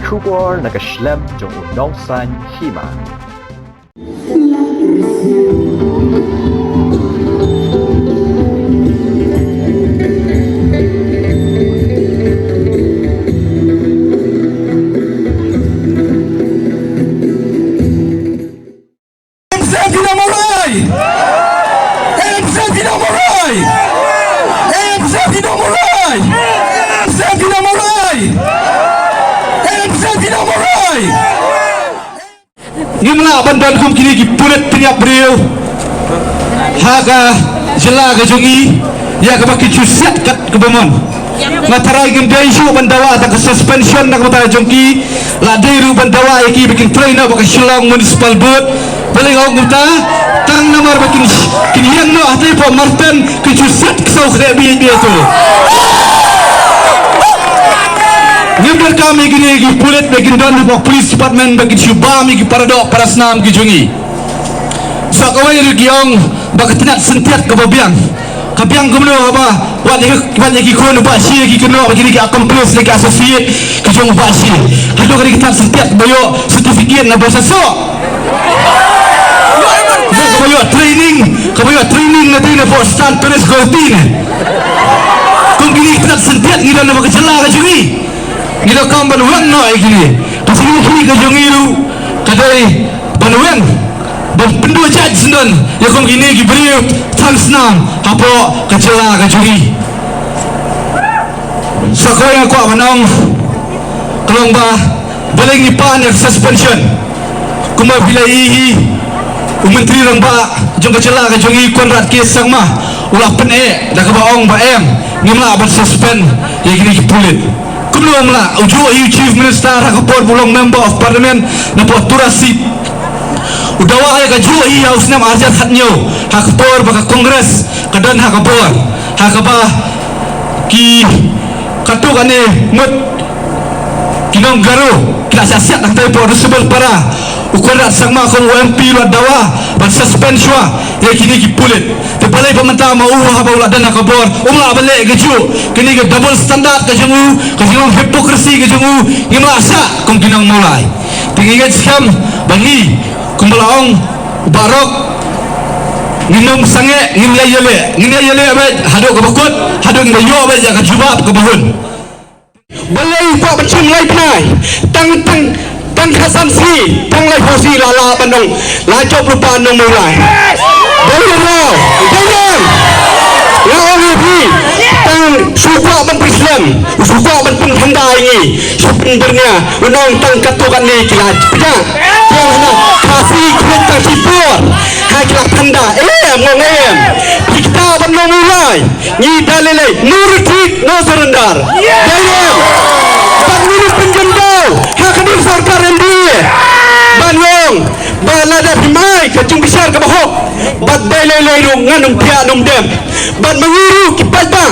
kubor nakaslem jong unongsan hima. Ngimla bandan kum kini pulet tiap beliau haga jela gajongi ya kebaki cusiat kat kebemon ngatarai gemdai isu bandawa tak suspension nak matara jongki la deiru bandawa iki bikin trainer baka Shillong municipal board paling ok muta tang nomor bikin kini yang no hati po Martin kecusiat kesau kena biaya tu Nimber kami gini pulet bagi don di police department bagi cuba mi paradok para senam gijungi. So kau yang giong bagi tenat sentiat kebabiang. Kabiang kemana apa? Wan yang kikon basi kikon bagi ni accomplice lagi associate kijung basi. Hadu kali kita sentiat bayo sertifikat na bosa so. Kabayo training na din for stand Perez Gortin. Kung gini kita sentiat gila na bagi celah gijungi. Kita kaum banuan no ini, kasi kini kejongiru kadai banuan, pendua jaj sendan, ya kaum ini kiberi transnam, apa kecela kejongi. Sekarang aku menang, kalau bah boleh ngipan yang suspension, kuma bilai menteri orang bah jong kecela kejongi Konrad Kesang mah, ulah pene, dah kebaong bah ngimla abad suspend, ya kini kipulit. Belum lah, ujung Chief Minister Hakapor belum Member of Parliament nampak turasi. Udah wahai kaju House nam Azad hatnyo Hakapor baka Kongres kadan Hakapor Hakapa ki katu kane mut kinong garu kita siap nak tahu resebel para ukuran sama kong UMP luar dawa ban suspension ya kini kipulit terbalai pemerintah mau apa ulah dan Hakapor umlah balik kaju kini ke double standard kajengu kajengu hipokrisi kajengu ngimasa kong kinong mulai tinggal skam bagi kumbalaong barok nginum sange ngimlai yele abad hadok kebakut hadok ngayo abad jaga jubab kebahun balai pak macam lai penai tang khasan si tang lai fosi lala bandung lacok lupa nong mulai boleh Lawan ini tang suka Islam suka penthanda ini sebenarnya menong tang katukan ni kila pijak yang nak kasih kereta sipur haklah thanda ngongem kita bandung mulai ni dalile no retreat no surrender dalem pangulu penjendau hakadir sarkar endi bandung balada himai kacung besar ke bahok bat dalile nganung pia num dem bat mengiru kipalta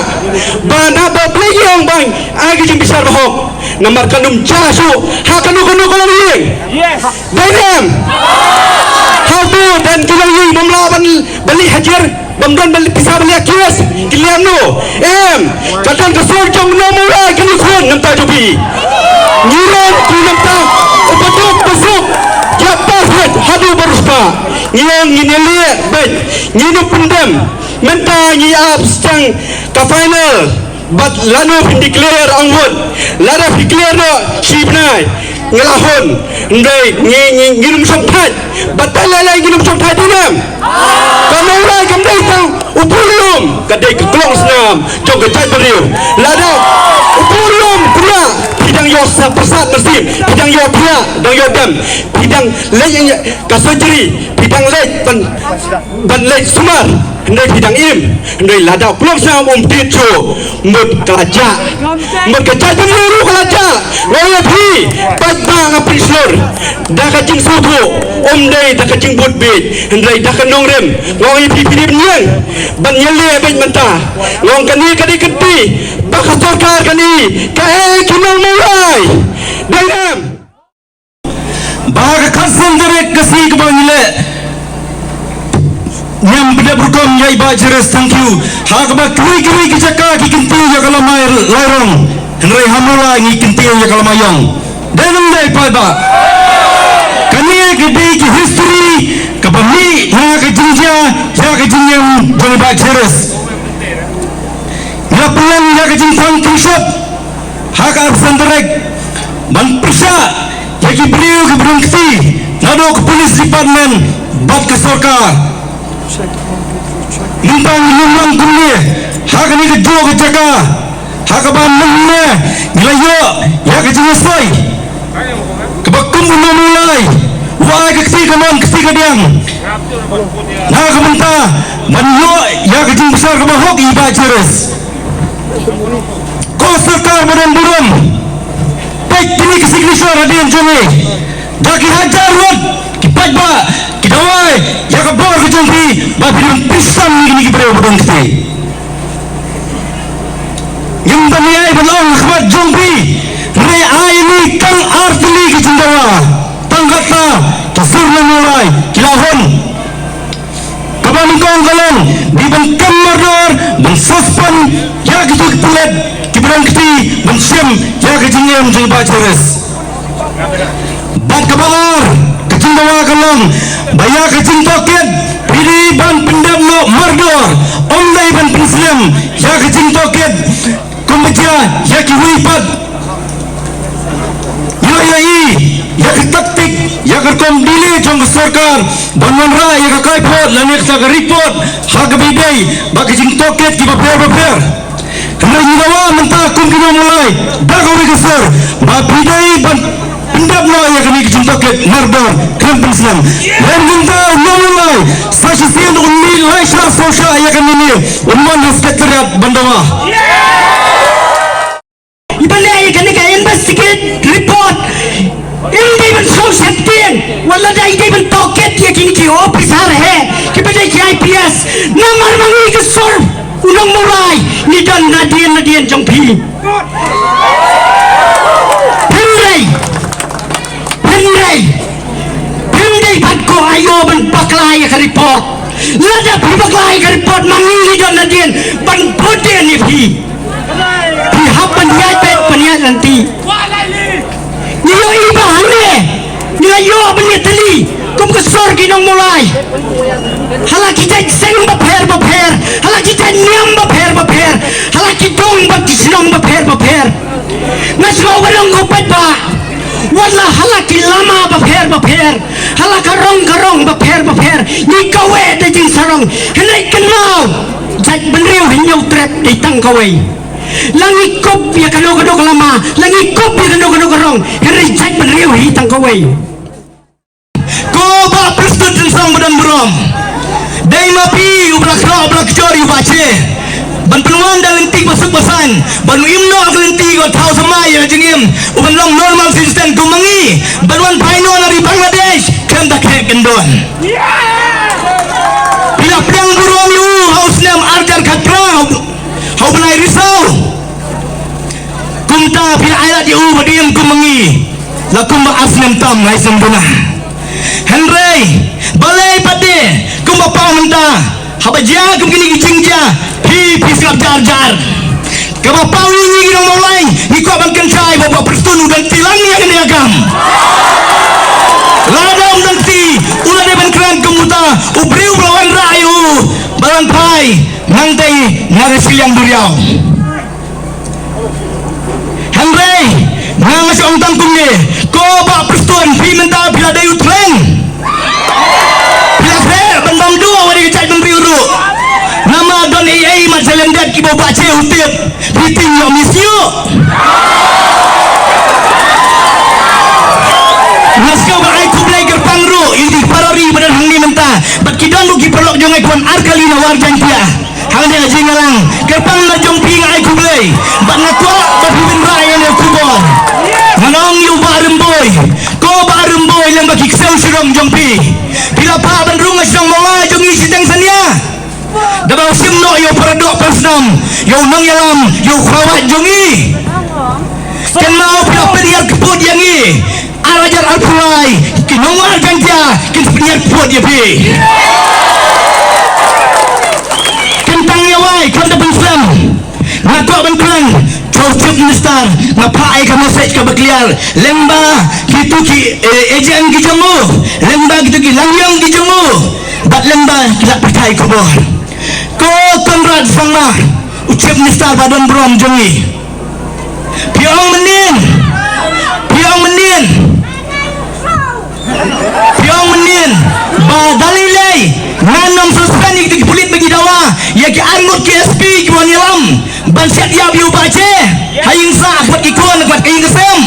ban apa playong bang agi jing besar bahok namar kanum casu hakanu kalau yeng yes dalem how to dan kilang yeng memlawan beli hajar bamdan beli pisah beli akias kiliam no katan kesor jong no mulai kini kun namta jubi ngiran ku namta upatuk besuk japasret hadu baruspa ngiyong nginilit baik nginum pendem menta nyiap sedang ke final but lanu declare angwon lada declare no sibnai ngelahon ndai nginum sompat batal lalai nginum sompat dinam kamu lai kemdai tang upulum kadai ke kelong senam jong ke jai beriu lada upulum pula bidang yo pesat mesin bidang yo pia dong yo dam bidang lej kasojeri bidang lej ban lej sumar ndai bidang im ndai lada pelong senam ticu mut kelaja mut kejai beriu kelaja ngaya pi bang aprislur dah kacing sudu dai dah kacing budbit ndai dah kanong rem ngoi pipirip nyang ban nyele bet mentah ngong kani kadi keti bak sarkar kani kae kinong mulai dalam bahagia kasam direk kasi kebanyile nyam beda berkom yai bajeres thank you hakba kri kicaka ki kinti ya kalamai lairong ndai hamula ngi kinti ya kalamayong dalam day pa ba kaniya gede ki history kapami na ka jinja ya ka jinyam jong ba cheres ya pelan ya ka jinfang kishop hak absen direct ban persa ya ki beliau ke berhenti nado ke polis department bat ke sorkar Muntang lumang dunia, hak ni ke dua ke jaga, hak abang mana, nilayo, ya ke jenis boy, kebakum belum mulai, wah ke kesti kediang, nah kementah, manyo, ya ke jenis besar ke bahok iba jeres, kau serta badan burung, baik kini kesigniswa radian jome, daki hajar rod, kipat ba. Kidawai, ya kabor ke jompi, babilang pisang ni kibrew bodong kiti. Yang damiai belong kebat jompi, re aini kang artili ke Jindawa, tangkata, kesurna mulai, kilahon. Kabamikong kalong, di bangkam mardor, bangsuspan, ya gitu kepulet, kibrew kiti, bangsyam, ya kejinyam jeng bajeres. Bat kabar, Jindawa kalong, bayar kecing toket, pilih ban pendam no mardor, omlai ban penslam, ya kecing toket, kumbaca, ya kiwipat, ya ketaktik, ya kerkom dili jong kesorkar, banwan ra, ya kakaipot, lanik sa karipot, hagabibay, bak kecing toket, kibaper. Kena Jindawa mentah kum kena mulai, dagaw rekesor, bapidai ban pendam no ya kini kecing toket, mardor, kena penslam, dan mentah mulai, sasisian unni laisha sosha ya kini umman inspektorat Bandawa. Ibalai kan ka investigate report hindi man so septian wala da hindi man toket ya kini ki officer hai ki badai ki IPS namar mangi ke sor unang murai ni dan nadian jong phi Henry bat ko ayo ban paklai ka report lada paklai ka report mangi ni dan nadian ban putih ni phi pihak penyiat nanti niyo iba hane niyo penyiat tali kum kesor ginong mulai hala kita seng baper hala kita nyam baper hala kita dong bak sinong baper ngaslo warong gopat ba wala hala kilama baper hala karong baper ni kawe de jing sarong henai kenau jat benriu hinyau trap di tang kawe langi kop ya kado lama langi kop ya kado karong henai jat benriu hi tang kawe ko ba prestut sang badan berom dai mapi ubrak jori bace ban peluang dalam ti masuk basan ban imno aglanti go thau samai ya jingim uban long normal system gumangi banwan paino dari Bangladesh kan tak kendon bila pedang burung yu haus nam arjar khatrau hau benai risau kumta bila ayat yu badiam gumangi lakum ba asnam tam ngai sembuna Henry balai pade kumba pau menta habaja kum kini gijingja hi pisap jar kaba pau ni ginong mulai ni ko ban kencai bawa perstunu dan tilang ni akan diagam ladam dan ti ulah ban kran kemuta ubriu lawan rayu balan pai nangtai ngaresiang duriau Henry nang ong tangkum ni ko ba perstun fi menta bila dayu treng bila fer bandam dua wari kecai membiuru nama don AI majalendat ki bawa baca utip meeting yo misio naskau ba ai kublai gerpang ru ini parari badan hangni menta bat kidon lu ki perlok jong ai kuan arkali na warjan kia hang dia jingalang gerpang na jong pi ai kublai bat nakwa bat bin raya ne kubon manong yu barem boy ko barem boy lang baki ksau sirong jong pi bila pa ban rung asong mawa jong isi tang sania dabaw simno yo paradok persnam yo nang yalam yo khawat jongi kan mau bila penyiar keput yang ni arajar alpulai kinongar ganja kin penyiar keput ya pi kentang ya wai kan da pensam ngakok ban kran ucap minister ngapai ka message ka bakliar lemba gitu ki ejen ki jamu lemba gitu ki langyang ki jamu bat lemba kita percaya ko bo ko kamrad sama ucap minister badan brom jongi piong menin ba dalilay nanam suspend iki pulit bagi dawa ya ki angut ki SP ki wanilam ban siat ya biu bace haying sa akwat ikon akwat kaing kesem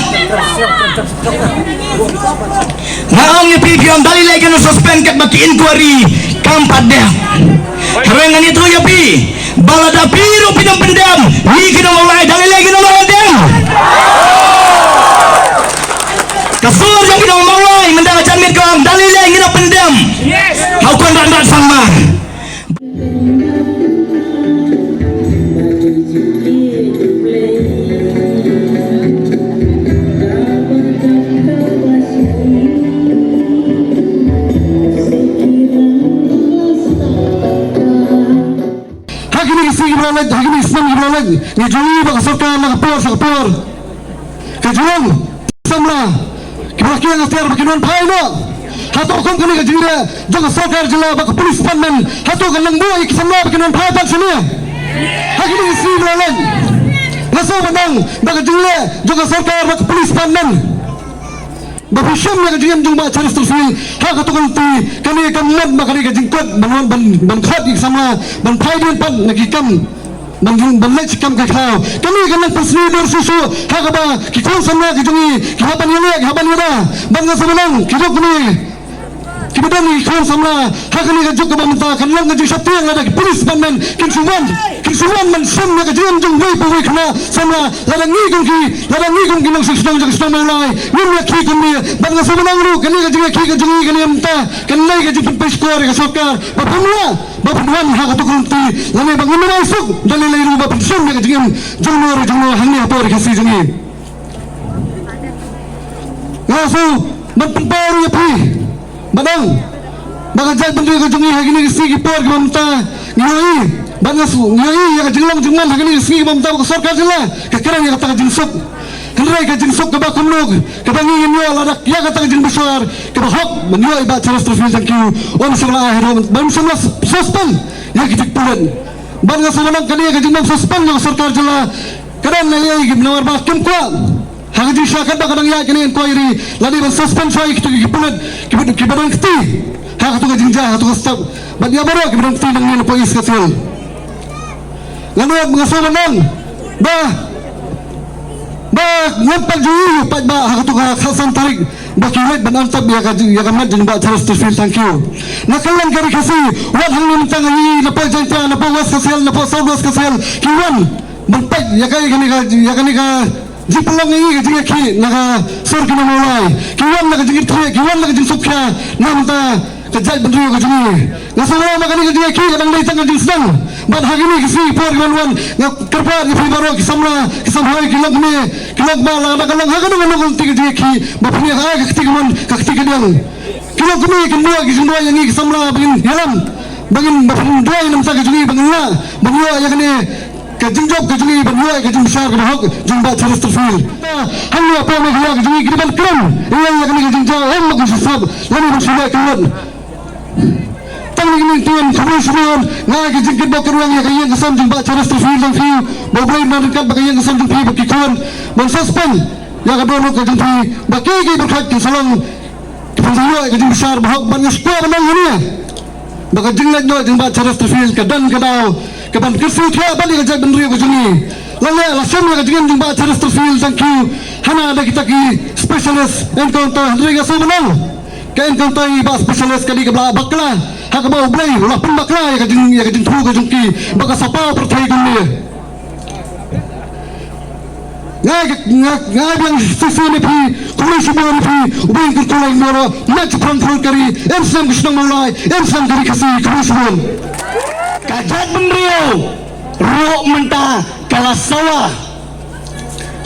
ngaong ni pipiong dalilay kan suspend kat baki inquiry kampat dia harengan itu ya pi balada biru pinam pendam ni kena mulai dalilay kena mulai kasur yang kita mulai mendapat jamit kau dalilnya yang kita pendam kau kan randat sama hakini isi gimana hakini Islam gimana ni juli bak serta nakapor kejulung samla kibaki yang asyar bakinon paino hato kong kani kajira jaga sarkar jila bak polis panman hato kanang buai kisamla bakinon pai pan sini hakini isi gimana ngaso banang bak jila jaga sarkar bak polis panman bapisham yang kajiyam jumba charis terfil hak hato kanti kani kamad makani kajingkot ban khat kisamla ban pai din pan nakikam banlai cikam ke kau kami kena persni bersusu hakaba kikon samna kijungi kihaban yana bangga sebenang kidok ni kibadan ni kikon samna hakani kajuk kebamta kanlang ngaju syapti yang ada polis bandan kinsuman man samna kajian jung wei pawai kena samna ladang ni kongki nang susnang jak susnang mulai nimya ki kumi bangga sebenang ru kani kajungi kani amta kanai kaju pempeskor ka sokar bapamuan hak tu kunti lane bangun masuk dalilai ru bapensum ya kajungim jungno hangni apor kasi jungi ngasu bapamparu ya pi badang bagajak bendu kajungi hagini kisi kipor kemamta ngoi bangasu ngoi ya kajunglang jungan hagini kisi kemamta ka sorkar jela kekeran ya kata jinsuk henrai ka jinsuk ka bakumlog ka bangingin yo ladak ya kata jin besar ka bahok menyo iba charas terfil jangkiu om samla ahiro bam samla suspend ya kitik pulen bangasu manang kani ka jingmam suspend yo sorkar jela kadan na ya gimnawar bakim kwa hagaji syakat bakadang ya kini inquiry ladi ban suspend soy kitik pulen kibadan kiti hak tu ka jingja hak tu ka stop ban ya baro kibadan kiti nang ni polis ka sil lalu bangasu manang ngampak juu pat ba hak tu ka khasan tarik bakiwet ban antab ya kamat jeng ba charas terfil thank you nakalan kari kasi wat hang nimtang ni na po janta na po was kasel na po saudos kasel kiwan ban pat ya kani ka jipulong ni ka ki na ka sur kina mulai kiwan na ka jingit kiwan na ka jing sukya namta kajat bendu ka jungi ngasala makani ka ki kadang dai tang jing sedang ban hagini kisi por wan kerpa ni baro kisamhai kilog ba la kalang hagan ngol tig ki bapni ha ka kiti kadang kilog ni kendua kisundua yang ni kisamla bagin helam bagin bapni dua nam sa ka jungi bagin la bagyo ya kani kajingjok kajungi bagyo kajing besar ka hok jumba charas terfil hannu apa me ka jungi kriban kram ya kani kajingjok em mag sab lani bersudah kelon tang ni tuan kami semua ngai ke jingkit bakar ruang ya kaya kesam jumpa charas terfil dan view boblai nandekat bakaya kesam jumpa baki kon men suspend ya ka dono ke jumpa baki ke berkat ke salong kepenjara ke jing besar bahok ban ngespua benang ni baka jinglat no jumpa charas terfil ke dan ke dau ke ban kersu thia bali ke jag benri ke jungi lalle lasem ke jing jumpa charas terfil thank you hana ada kita ki specialist encounter handrega sebenang ke encounter ba specialist kali ke bakla hak ba ublai ulah pun bakla ya kajing thu ka jungki baka sapa perthai gunni ngai yang sisi ni phi kulai semua ni phi ubin ku kulai moro match control kari emsam kisnang mulai emsam kari kasi kulai kajat benriau ro menta kalasawa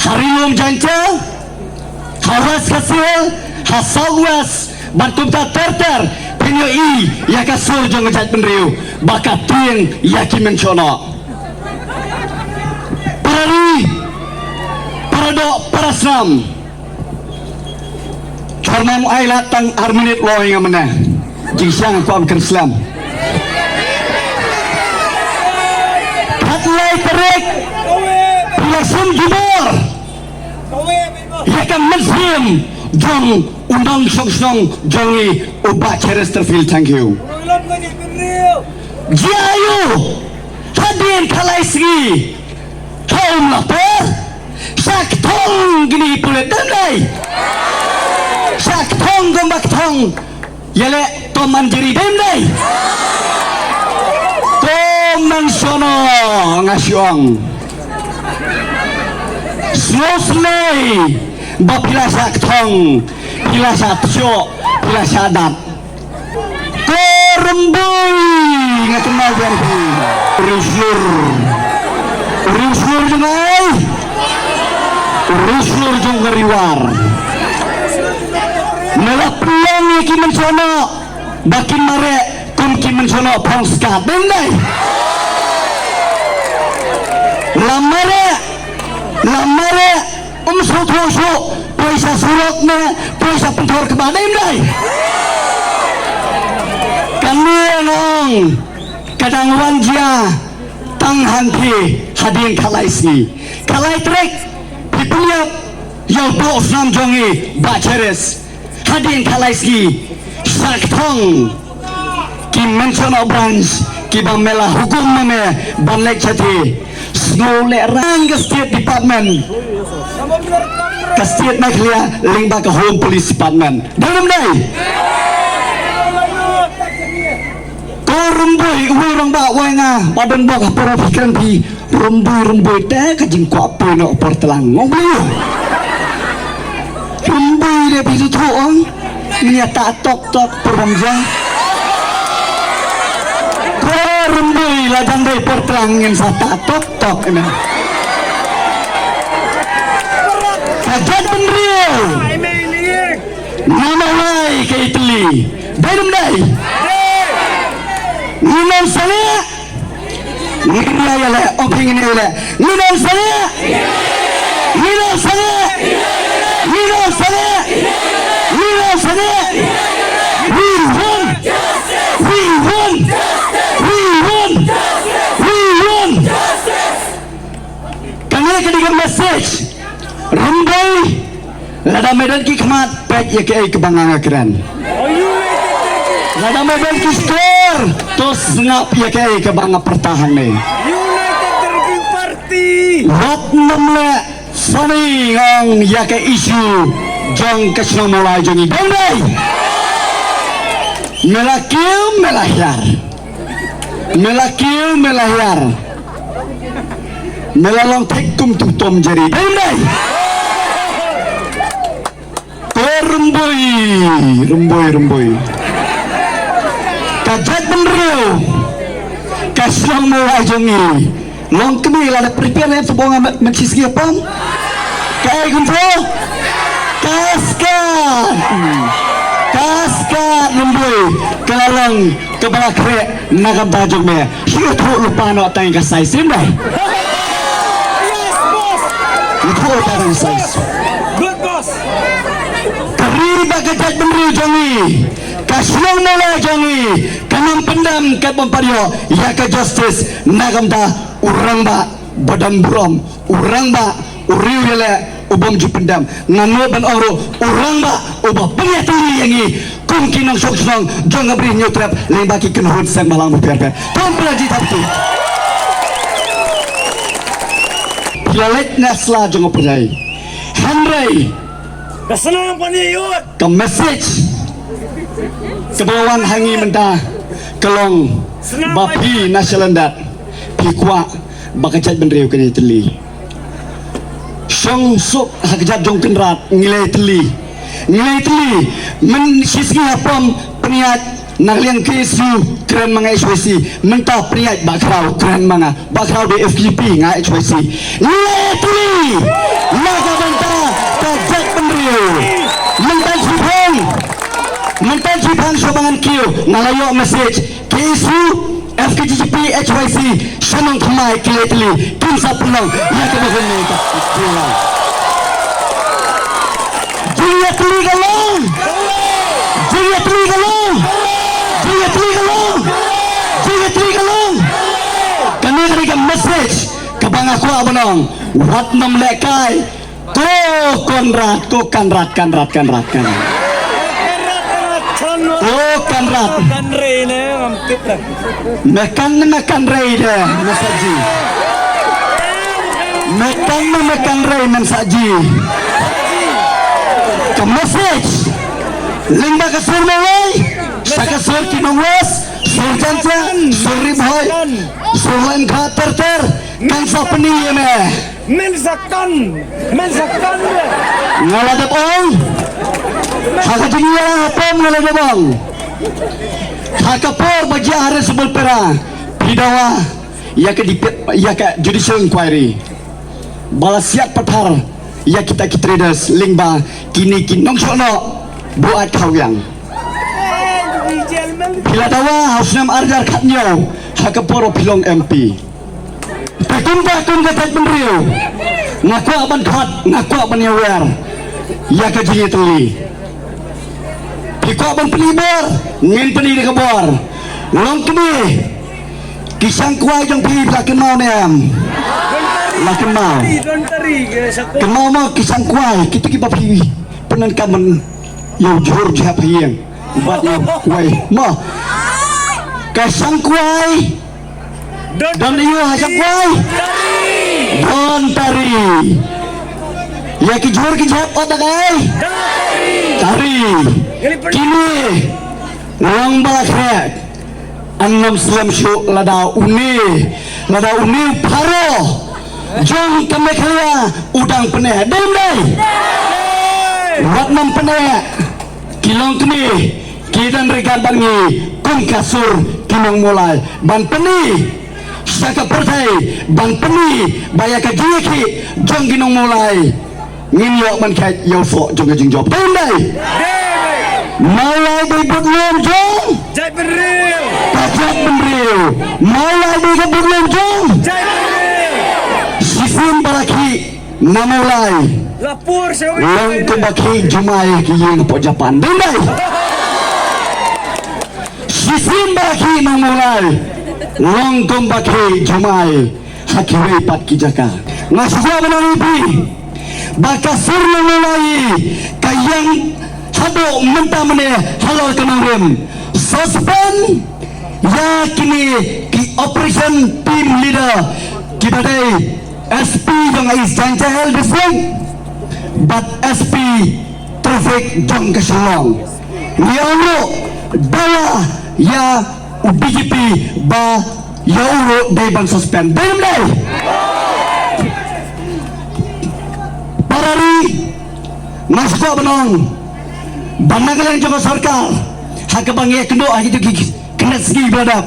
harilum janca hawas kasil hasawas bantumta terter penyo i ya kasur jang ngejat benriu bakat tuing yakin mencono parari Perdok Parasram Karena ai latang arminit lo yang mana jing siang aku amkan Islam katlai terik Pilasum jumur Yakan Muslim jong undang song jongi ubah Chesterfield. Thank you Jayu Hadin Kalaisgi kaum lapar Saktong gini pulet damai Saktong gombak tong Yale toman jeri damai Toman sono ngasyong Slosnei Bapila saktong Pila satsyok Pila sadat Korembui Ngakenal ganti Rusur jengai Rusur jeng ngeriwar Melah pelang ki mensono Bakin mare Kum ki mensono Pongskat Bendai Lamare Sotosok Paisa suroknya Paisa pentor kepada Bendai Kami nong Kadang wanja Tang hanti Hadin kalaisi Kalai trek Dipeliap Yang bos nam jongi Baceres Hadin kalaisi Saktong Kim mencono branch Kibang mela hukum mame Banlek cati Snole rang ke State Department Ke State Maklia Lingba ke Home Police Department Dalam day Rumbui urang ba wanga badan ba para pikiran pi rumbui teh kajing ko apa no portelang ngobli rumbui dia bisu tuong ini tak tok peremjang ko rumbui ladang dai portelang yang sata tok emen kajat benriu nama lai ke Italy dalam dai Minum sana Ngira ya le Oping ini le Minum sana Minum sana Minum sana Minum sana We won We won We won We won Kami kedikan message Rumbai Lada medan ki kemat Pek ya ke kebangang akhiran Lada medan ki skor Terus ngap ya kayak ke bangga pertahan nih United Terking Party Wat namle Sani ngong ya kayak isu Jong kesno mulai jongi Bendai Melakil melahyar Melakil melahyar Melalong tekum tutom jari Bendai Rumbui Kajat benriu Kaslang mulai jongi Long kemi lada prepare ya Sebonga mencisgi apa Kaya gunto Kaskat Rumbui Kelalong Kebala krek Nagam tajog me Siya tuh lupa no Tanya kasai Simbai Itu tanya kasai Good boss Keriba kajat benriu jongi Kaslang mulai jongi Kanam pendam kat pampario Ya ke justice Nagam da Urang ba Badan burom Urang ba Uriu yale Ubam ju pendam Ngano ban oro Urang ba Ubah pengetuli yangi Kung kinang sok senang Jangan beri nyutrap Lain baki kenhut Sang malang berpiar-piar Tuan pelaji taptu Pialet nasla Jangan percaya Henry Kesenang paniut Ke message Kebawan hangi mentah Kelong Bapi nasyalandat Pikwa Bakajat benriu kini teli Syong sok hakajat jong kenrat Ngilai teli Men sisgi hapam Peniat Nagliang kesu Keren mga HYC Mentah peniat bakrau Keren mga Bakrau di FKP nga HYC Ngilai teli Naga mentah Kajat benriu Mentah sipong Mentan Jipang Sobangan Q Ngalayo message KSU FKGP HYC Shanong Kemai Kiletli Kinsa Pulang Ya kebahan ni Teligalong. Jaya Teligalong. Jaya Teligalong. Jaya Teligalong. Kami berikan message kepada aku abang. Wat memlekai. Ko Konrad. Oh Konrad. Mekan rei deh mensaji. Mekan rei mensaji. Ke message. Lingba kasur mewai. Sakasur kinongwas. Sur jantan. Sur ribhoi. Sur lain khater kan sa peni me. Mensakan Ngaladap ong. Hakajingya apa ngaladap ong. Hakapor bagi hari sebel pera. Pidawa. Ya ke judicial inquiry. Balasiat patar. Ya kita traders lingba kini kinong sono buat kawyang. Bila dawa hausnam arjar katnyo. Hakapor pilong MP. Takun ketat penriu. Ngaku aban khat, ngaku aban yawer. Ya ke jingi teli. Piku aban penibor, ngin peni de kabor. Long kini. Kisang kuai jong pi lakin mau nem. Lakin mau. Kemau mau kisang kuai, kita ki bapi. Penan kamen yo jur jap hieng. Bat yo kuai. Mo. Kisang kuai. Don iyo hasak kuai. Don tari. Ya ki jur ki jap otak ai. Tari. Kini orang balakret. Anam selam syuk lada uni paro. Jong kami kaya udang peneh. Dai. Wat nam peneh. Kilong kini kidan rekan bangi kum kasur kinong mulai ban peni. Saka pertai ban peni baya ka jiki jong ginong mulai ngin yo man kai yo fo jong jing job dai mulai di butlom jong Jai Beril pajak benril mulai di butlom jong Jai Beril sisim balaki namulai Lapor sawi lang kembaki jumai ki yeng po Japan dai sisim balaki namulai long kembaki jumai hakiwi pat kijaka ngaswa menalipi baka surna mulai kayang hado menta mene halal kenangrim suspend ya kini ki operation team leader kibadai SP yang ais janjahel district but SP traffic jong keselong niano dawa ya BJP ba yauro day ban suspend day parari nasco banong banagalan joko sarkar hakabang ya kendo ahi tu kena segi beladap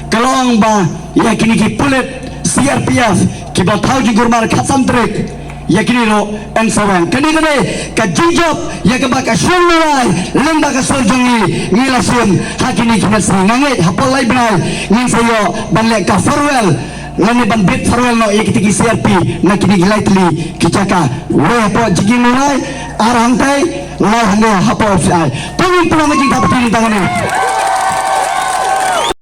kalong ba ya kini ki pulit CRPF ki ba tau jigurmar khatsantrik ya kini ro ensawan kani ka jinjob ya ka ba ka shulai lenda ka soljongi ngilasim hakini kina singangit hapol lai benai ngin sayo banlek ka farewell lani ban bit farewell no ya kitiki CRP na kini gilai teli kicaka we po jigi mulai arang tai lai hande hapol sai tungin pulang jing dapat diri tangane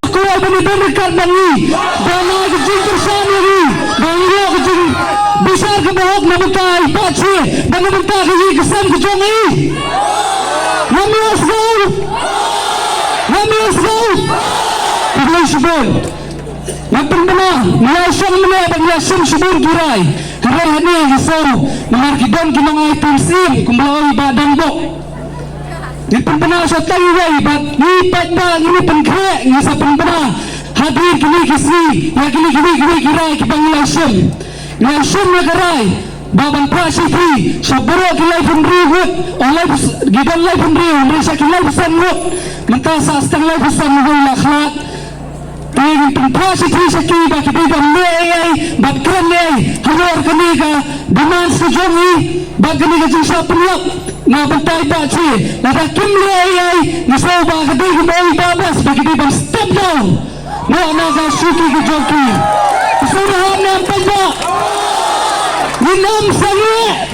aku benar-benar kan bangi dana jing bersama ni bangi aku jing besar ke bawah namukai paci dan namukai ke kesan ke jongi nami asal Ilai subur Nampak mana Niasan mana dan niasan subur girai Harai hanya hisau Mengarkidan kinangai pensim Kumbalai badan bok Nampak mana sa tayo wai Bat nipat ba Ini pengkrek Ngisa pengpana Hadir kini kisi Ya kini girai Kipang niasan Niasan nagarai Baban prasifi Saburo kilai penriwut Oleh gidan lai penriwut Mereka kilai pesan wut Mentasa setang lai pesan Wai lakhlak Tingin prasifi Saki baki bidang Nei Bat keren nei Halor kaniga Diman sejongi Bat kaniga jisa penyap Nga bentai baci Lada kim nei Nisau baka digi Mai babas Baki bidang step down Nga naga suki kejoki Kesurahan yang banyak Minam sangat